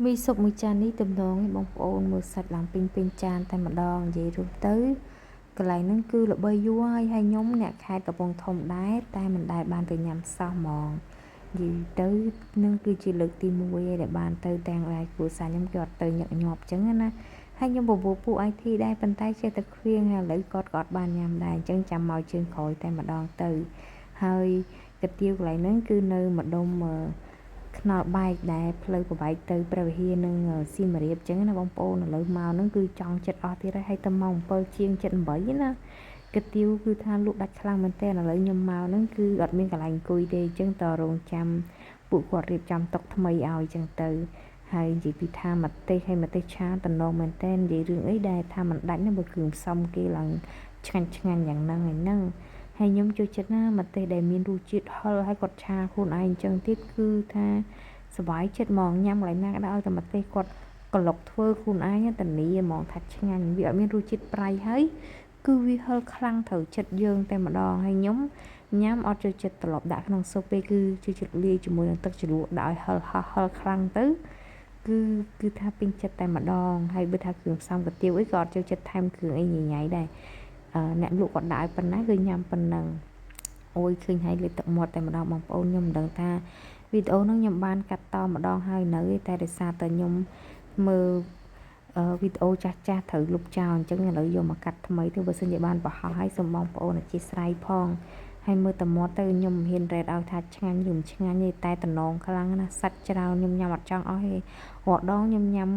มีសុខមួយចាននេះទំនងឯបងប្អូនមើលសាច់ឡើងពេញចានតែម្ដងនិយាយរួមទៅកន្លែងហ្នឹងគឺល្បីយូរហើយខ្ញុំអ្នកខេត្តកំពង់ធំដែរតែមិនដែលបានទៅញ៉ាំសោះហ្មងនិយាយទៅនឹងគឺជាលើកទី1ឯដែលបានទៅទាំងដែរគ្រួសារខ្ញុំគេអត់ទៅញឹកញាប់អញ្ចឹងណាហើយខ្ញុំបបួលពួក IT ដែរប៉ុន្តែចេះតែឃ្លៀងហើយឥឡូវគាត់ក៏អត់បានញ៉ាំដែរអញ្ចឹងចាំមកជើងក្រោយតែម្ដងទៅហើយកាទៀវកន្លែងហ្នឹងគឺនៅម្ដុំខ្នល់បែកដែរផ្លូវប្របែកទៅព្រះវិហារនិងសៀមរាបអញ្ចឹងណាបងប្អូនឥឡូវមកហ្នឹងគឺចង់ចិត្តអស់ទៀតហើយទៅម៉ោង7ជាង7:08ណាកាទៀវគឺថាលក់ដាច់ខ្លាំងមែនតើឥឡូវខ្ញុំមកហ្នឹងគឺអត់មានកន្លែងអង្គុយទេអញ្ចឹងតរងចាំពួកគាត់រៀបចំតុថ្មីឲ្យអញ្ចឹងទៅហើយនិយាយពីថាម្ទេសហើយម្ទេសឆាតំណងមែនតើនិយាយរឿងអីដែលថាមិនដាច់ណាបើគ្រឿងផ្សំគេឡើងឆ្ងាញ់យ៉ាងហ្នឹងហើយហ្នឹងហើយខ្ញុំចូលចិត្តណាម្ទេសដែលមានរសជាតិហឹរហើយគាត់ឆាខ្លួនឯងអញ្ចឹងទៀតគឺថាសប្បាយចិត្តហ្មងញ៉ាំកន្លែងណាក៏ដោយឲ្យតែម្ទេសគាត់ក្លុកធ្វើខ្លួនឯងតានីហ្មងថាឆ្ងាញ់វាអត់មានរសជាតិប្រៃហើយគឺវាហឹរខ្លាំងត្រូវចិត្តយើងតែម្ដងហើយខ្ញុំញ៉ាំអត់ចូលចិត្តត្រឡប់ដាក់ក្នុងស៊ុបទេគឺចូលចិត្តលាយជាមួយនឹងទឹកជ្រលក់ដាក់ឲ្យហឹរខ្លាំងទៅគឺថាពេញចិត្តតែម្ដងហើយបើថាគ្រឿងផ្សំកាទៀវអីក៏អត់ចូលចិត្តថែមគ្រឿងអីញ៉ៃដែរអ្នកលក់គាត់ដាក់ឲ្យប៉ុណ្ណាគឺញ៉ាំប៉ុណ្ណឹងអូយឃើញហើយលេបទឹកមាត់តែម្ដងបងប្អូនខ្ញុំមិនដឹងថាវីដេអូហ្នឹងខ្ញុំបានកាត់តម្ដងហើយនៅតែដោយសារតែខ្ញុំមើលវីដេអូចាស់ត្រូវលុបចោលអញ្ចឹងឥឡូវយកមកកាត់ថ្មីទៅបើសិនជាបានបង្ហោះឲ្យសូមបងប្អូនអធិស្ឋានផងហើយមើលតែមាត់ទៅខ្ញុំមិនហ៊ានរ៉េតឲ្យថាឆ្ងាញ់ឬមិនឆ្ងាញ់ទេតែតំណងខ្លាំងណាស់សាច់ច្រើនខ្ញុំញ៉ាំអត់ចង់អស់ទេរាល់ដងខ្ញុំញ៉ាំ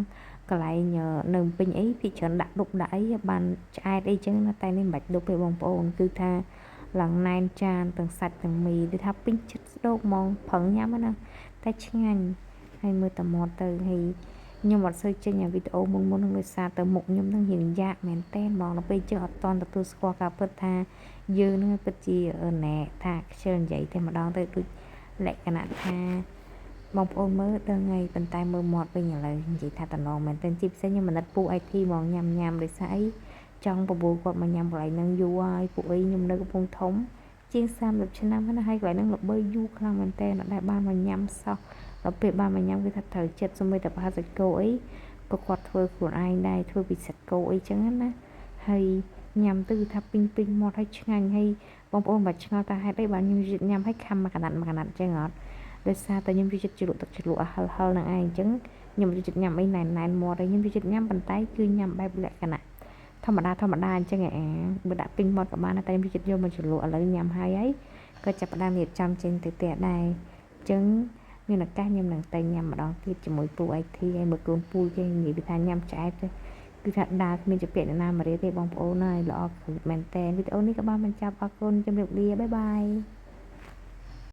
កន្លែងនៅពេញអីពីច្រើនដាក់ដុបដាក់អីបានឆ្អែតអីចឹងណាតែនេះមិនបាច់ដុបទេបងប្អូនគឺថាឡើងណែនចានទាំងសាច់ទាំងមីគឺថាពេញចិត្តស្ដោកហ្មងប្រឹងញ៉ាំណាតែឆ្ងាញ់ហើយមើលតែមាត់ទៅហើយខ្ញុំអត់សូវចេញវីដេអូមុននឹងដោយសារតែមុខខ្ញុំនឹងរៀងយ៉ាក់មែនតែនហ្មងដល់ពេលចឹងអត់តន់ទទួលស្គាល់ការពិតថាយើងនឹងពិតជាណែថាខ្ជិលនិយាយតែម្ដងទៅដូចលក្ខណៈថាបងប្អូនមើលដឹងហើយប៉ុន្តែមើលមាត់វិញឥឡូវនិយាយថាតំណងមែនតែជាពិសេសខ្ញុំមនិតពូ IT ហ្មងញ៉ាំដោយសារអីចង់បបួលគាត់មកញ៉ាំកន្លែងហ្នឹងយូរហើយពួកអីខ្ញុំនៅកំពង់ធំជាង30ឆ្នាំហើយណាហើយកន្លែងហ្នឹងល្បីយូរខ្លាំងមែនតើអត់ដែលបានមកញ៉ាំសោះដល់ពេលបានមកញ៉ាំគឺថាត្រូវចិត្តសូម្បីតែប្រហិតសាច់គោអីក៏គាត់ធ្វើខ្លួនឯងដែរធ្វើពីសាច់គោអីចឹងណាហើយញ៉ាំទៅគឺថាពេញមាត់ហើយឆ្ងាញ់ហើយបងប្អូនបាច់ឆ្ងល់ថាហេតុអីបានខ្ញុំញ៉ាំហើយខំមួយកណាត់ចឹងអត់ដោយសារតែខ្ញុំចូលចិត្តជ្រលក់ទឹកជ្រលក់ហឹលនឹងឯងអញ្ចឹងខ្ញុំចូលចិត្តញ៉ាំអីណែនមាត់ហើយខ្ញុំចូលចិត្តញ៉ាំប៉ុន្តែគឺញ៉ាំបែបលក្ខណៈធម្មតាអញ្ចឹងបើដាក់ពេញមាត់ក៏បានតែខ្ញុំចូលចិត្តយកមកជ្រលក់ឥឡូវញ៉ាំហើយក៏ចាប់ផ្ដើមរៀបចំចេញទៅផ្ទះដែរអញ្ចឹងមានឱកាសខ្ញុំនឹងទៅញ៉ាំម្ដងទៀតជាមួយពូ IT ហើយមើលកូនពូគេនិយាយពីថាញ៉ាំឆ្អែតទៅគឺថាដើរគ្មានជាពាក្យអ្នកណាមករៀបទេបងប្អូនហើយល្អមែនតើវីដេអូនេះក៏បានបញ្ចប់អរគុណជម្រាបលាបាយបាយ